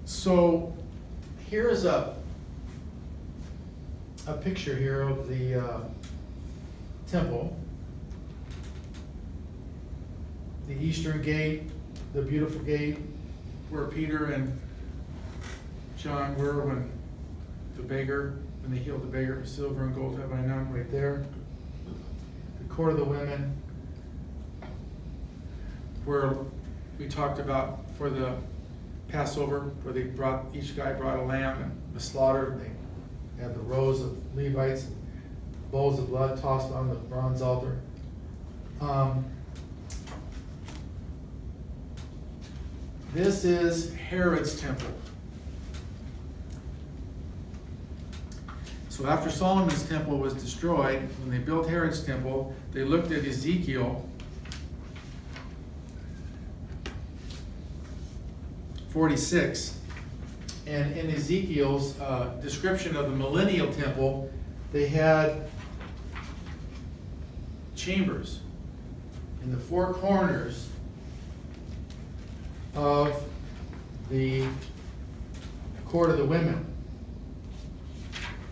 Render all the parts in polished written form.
So here is a picture here of the temple. The eastern gate, the beautiful gate where Peter and John were when they healed the beggar. Silver and gold have I none, right there. The court of the women, where we talked about for the Passover, where each guy brought a lamb and was slaughtered. They had the rows of Levites, bowls of blood tossed on the bronze altar. This is Herod's temple. So after Solomon's temple was destroyed, when they built Herod's temple, they looked at Ezekiel 46. And in Ezekiel's description of the millennial temple, they had chambers in the four corners of the court of the women.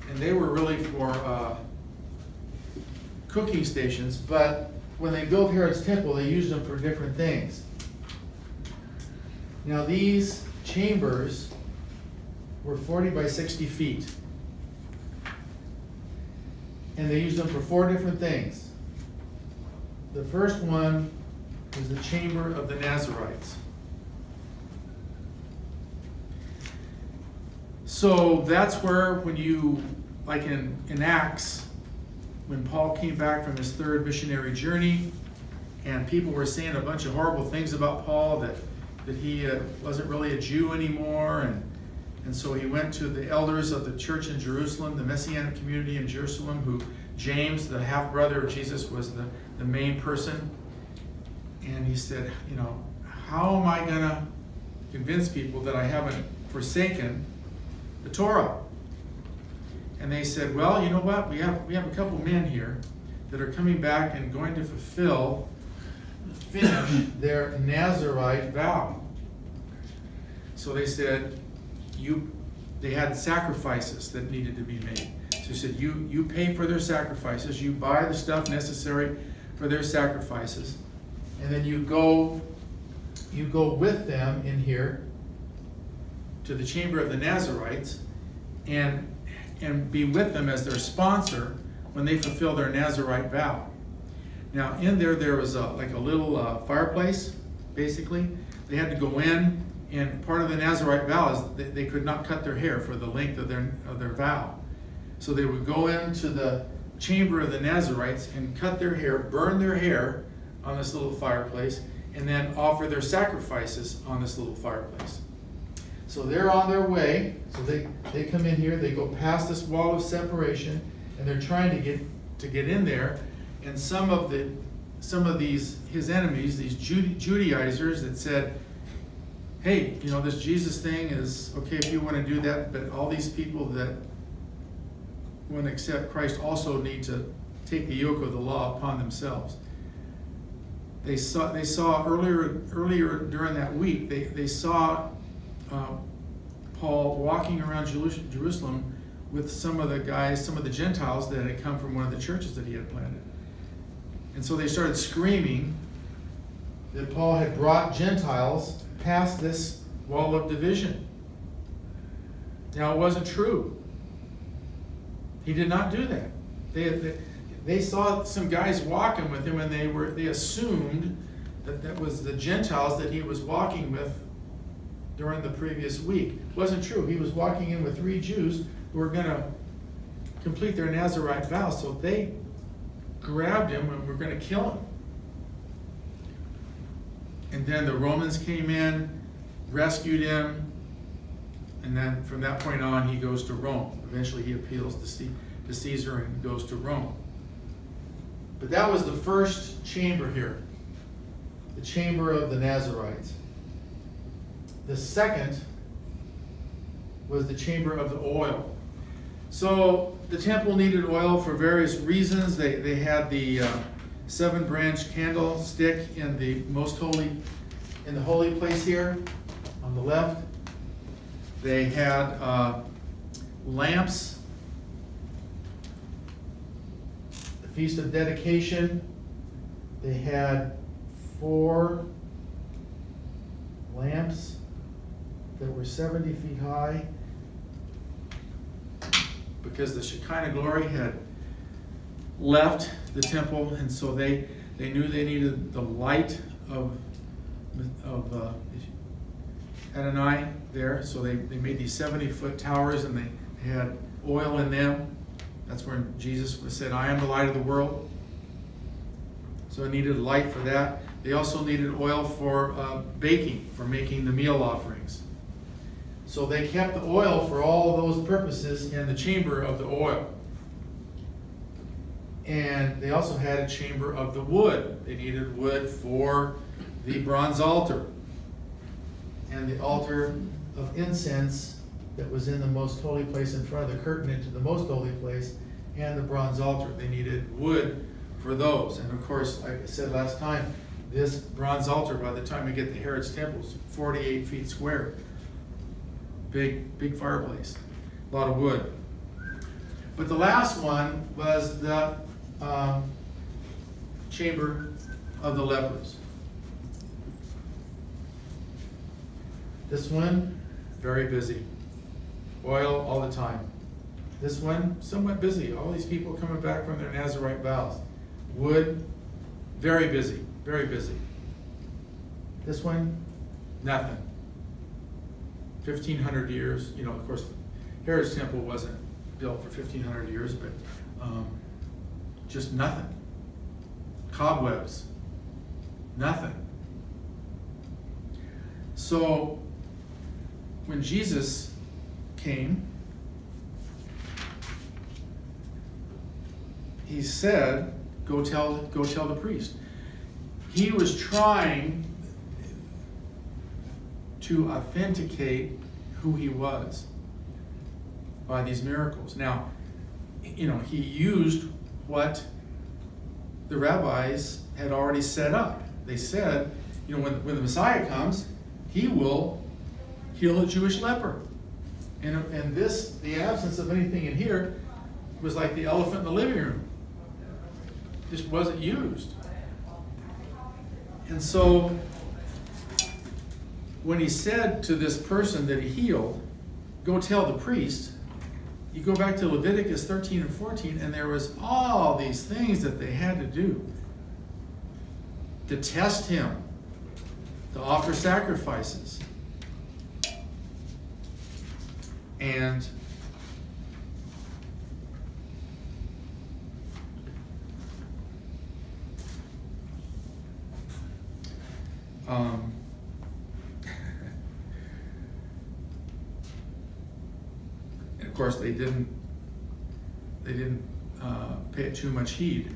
And they were really for cooking stations, but when they built Herod's temple, they used them for different things. Now these chambers were 40 by 60 feet. And they used them for four different things. The first one was the chamber of the Nazarites. So that's where, when you, like in Acts, when Paul came back from his third missionary journey, and people were saying a bunch of horrible things about Paul, that he wasn't really a Jew anymore, and so he went to the elders of the church in Jerusalem, the Messianic community in Jerusalem, who James, the half-brother of Jesus, was the main person. And he said, how am I going to convince people that I haven't forsaken the Torah? And they said, well, you know what? We have a couple men here that are coming back and going to finish their Nazarite vow. So they said, they had sacrifices that needed to be made. So he said, you pay for their sacrifices, you buy the stuff necessary for their sacrifices, and then you go with them in here to the chamber of the Nazarites and be with them as their sponsor when they fulfill their Nazarite vow. Now in there was a little fireplace, basically. They had to go in, and part of the Nazarite vow is they could not cut their hair for the length of their vow. So they would go into the chamber of the Nazarites and cut their hair, burn their hair on this little fireplace, and then offer their sacrifices on this little fireplace. So they're on their way. So they come in here, they go past this wall of separation, and they're trying to get in there. And some of these his enemies, these Judaizers, that said, hey, this Jesus thing is okay if you want to do that, but all these people that want to accept Christ also need to take the yoke of the law upon themselves. They saw earlier during that week, they saw Paul walking around Jerusalem with some of the Gentiles that had come from one of the churches that he had planted. And so they started screaming that Paul had brought Gentiles past this wall of division. Now, it wasn't true. He did not do that. They saw some guys walking with him, and they assumed that was the Gentiles that he was walking with during the previous week. It wasn't true. He was walking in with 3 Jews who were going to complete their Nazarite vow, so they grabbed him and were going to kill him. And then the Romans came in, rescued him, and then from that point on he goes to Rome. Eventually he appeals to Caesar and goes to Rome. But that was the first chamber here, the chamber of the Nazarites. The second was the chamber of the oil. So the temple needed oil for various reasons. They had the 7-branch candlestick in the holy place here on the left. They had lamps, the Feast of Dedication. They had 4 lamps that were 70 feet high, because the Shekinah glory had left the temple, and so they knew they needed the light of Adonai there. So they made these 70-foot towers, and they had oil in them. That's where Jesus said, "I am the light of the world." So it needed light for that. They also needed oil for baking, for making the meal offerings. So they kept the oil for all of those purposes in the chamber of the oil. And they also had a chamber of the wood. They needed wood for the bronze altar and the altar of incense that was in the most holy place in front of the curtain into the most holy place, and the bronze altar. They needed wood for those. And of course, like I said last time, this bronze altar, by the time we get to Herod's temple, is 48 feet square. Big fireplace, a lot of wood. But the last one was the chamber of the lepers. This one, very busy. Oil all the time. This one, somewhat busy. All these people coming back from their Nazarite vows. Wood, very busy, very busy. This one, nothing. 1,500 years. You know, of course, Herod's temple wasn't built for 1,500 years, but just nothing. Cobwebs, nothing. So when Jesus came, he said, go tell the priest. He was trying to authenticate who he was by these miracles. Now, you know, he used what the rabbis had already set up. They said, you know, when the Messiah comes, he will heal a Jewish leper. And this, the absence of anything in here, was like the elephant in the living room. Just wasn't used. And so when he said to this person that he healed, go tell the priest, you go back to Leviticus 13 and 14, and there was all these things that they had to do to test him, to offer sacrifices. And of course, they didn't pay it too much heed.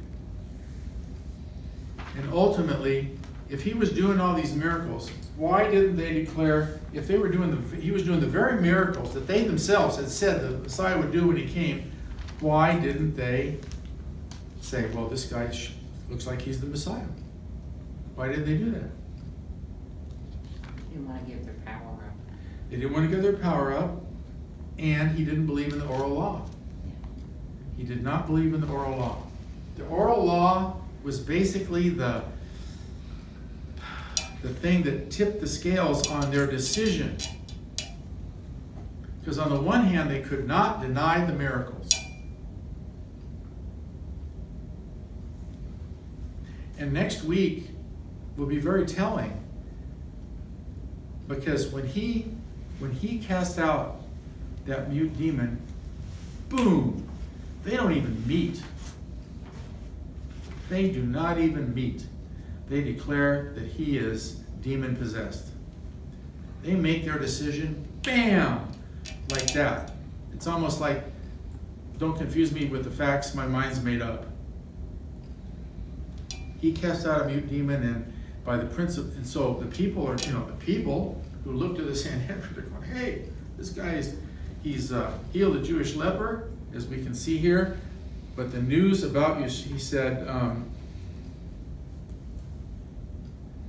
And ultimately, if he was doing all these miracles, why didn't they declare, if they were he was doing the very miracles that they themselves had said the Messiah would do when he came, why didn't they say, well, this guy looks like he's the Messiah? Why didn't they do that? They didn't want to give their power up. They didn't want to give their power up, and he didn't believe in the oral law. He did not believe in the oral law. The oral law was basically the thing that tipped the scales on their decision. Because on the one hand, they could not deny the miracles. And next week will be very telling, because when he cast out that mute demon, boom, they don't even meet. They do not even meet. They declare that he is demon possessed. They make their decision, bam, like that. It's almost like, don't confuse me with the facts, my mind's made up. He cast out a mute demon, and by the prince of, and so the people are, the people who looked at the Sanhedrin, they're going, hey, this guy he's healed a Jewish leper, as we can see here. But the news about you, he said,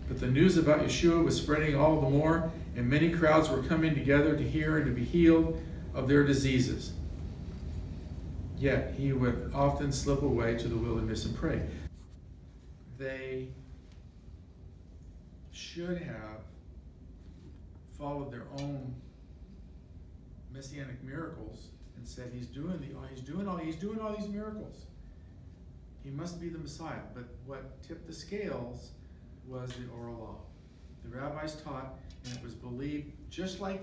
but But the news about Yeshua was spreading all the more, and many crowds were coming together to hear and to be healed of their diseases. Yet he would often slip away to the wilderness and pray. They should have followed their own messianic miracles and said, he's doing all these miracles. He must be the Messiah. But what tipped the scales was the oral law. The rabbis taught, and it was believed, just like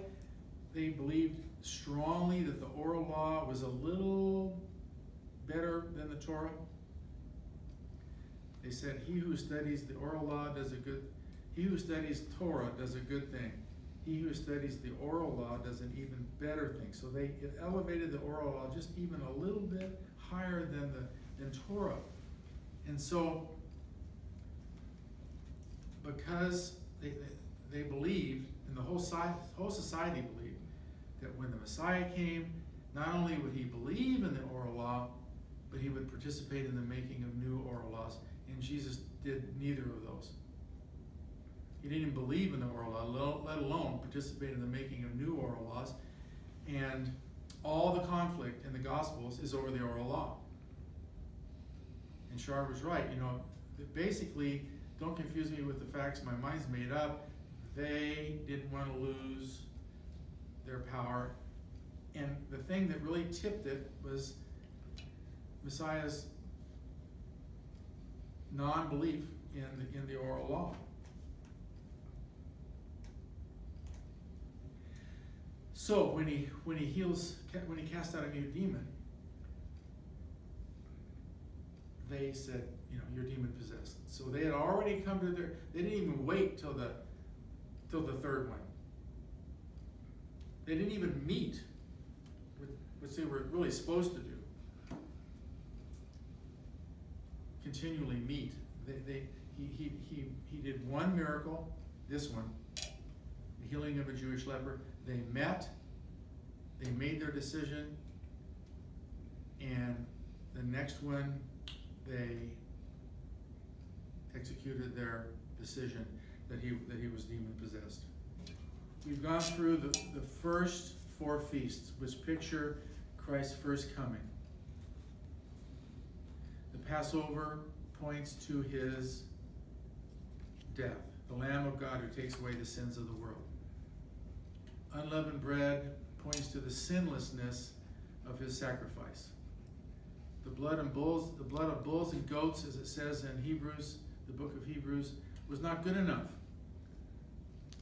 they believed strongly that the oral law was a little better than the Torah. They said, he who studies the oral law he who studies Torah does a good thing. He who studies the oral law does an even better thing. So they elevated the oral law just even a little bit higher than Torah. And so, because they believed, and the whole society believed, that when the Messiah came, not only would he believe in the oral law, but he would participate in the making of new oral laws. And Jesus did neither of those. He didn't even believe in the oral law, let alone participate in the making of new oral laws. And all the conflict in the Gospels is over the oral law. And Shar was right. Basically, don't confuse me with the facts. My mind's made up. They didn't want to lose their power. And the thing that really tipped it was Messiah's non-belief in the oral law. So when he cast out a new demon, they said, you're demon possessed. So they had already come to they didn't even wait till the third one. They didn't even meet, which they were really supposed to do. Continually meet. He did one miracle, this one, the healing of a Jewish leper. They met, they made their decision, and the next one, they executed their decision that he was demon possessed. We've gone through the first 4 feasts, which picture Christ's first coming. The Passover points to his death, the Lamb of God who takes away the sins of the world. Unleavened bread points to the sinlessness of his sacrifice. The blood of bulls and goats, as it says in Hebrews, the book of Hebrews, was not good enough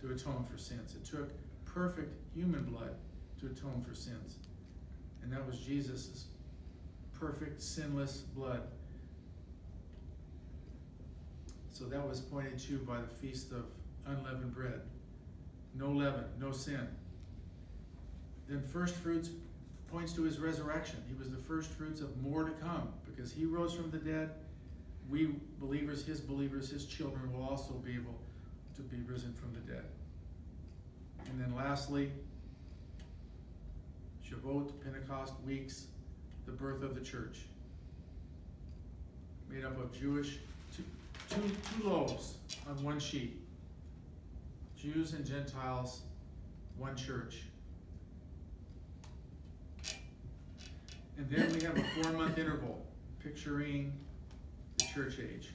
to atone for sins. It took perfect human blood to atone for sins. And that was Jesus' perfect, sinless blood. So that was pointed to by the Feast of Unleavened Bread. No leaven, no sin. Then first fruits points to his resurrection. He was the first fruits of more to come, because he rose from the dead. We believers, his children, will also be able to be risen from the dead. And then lastly, Shavuot, Pentecost weeks, the birth of the church, made up of Jewish, two loaves on one sheet. Jews and Gentiles, one church. And then we have a 4-month interval picturing the church age.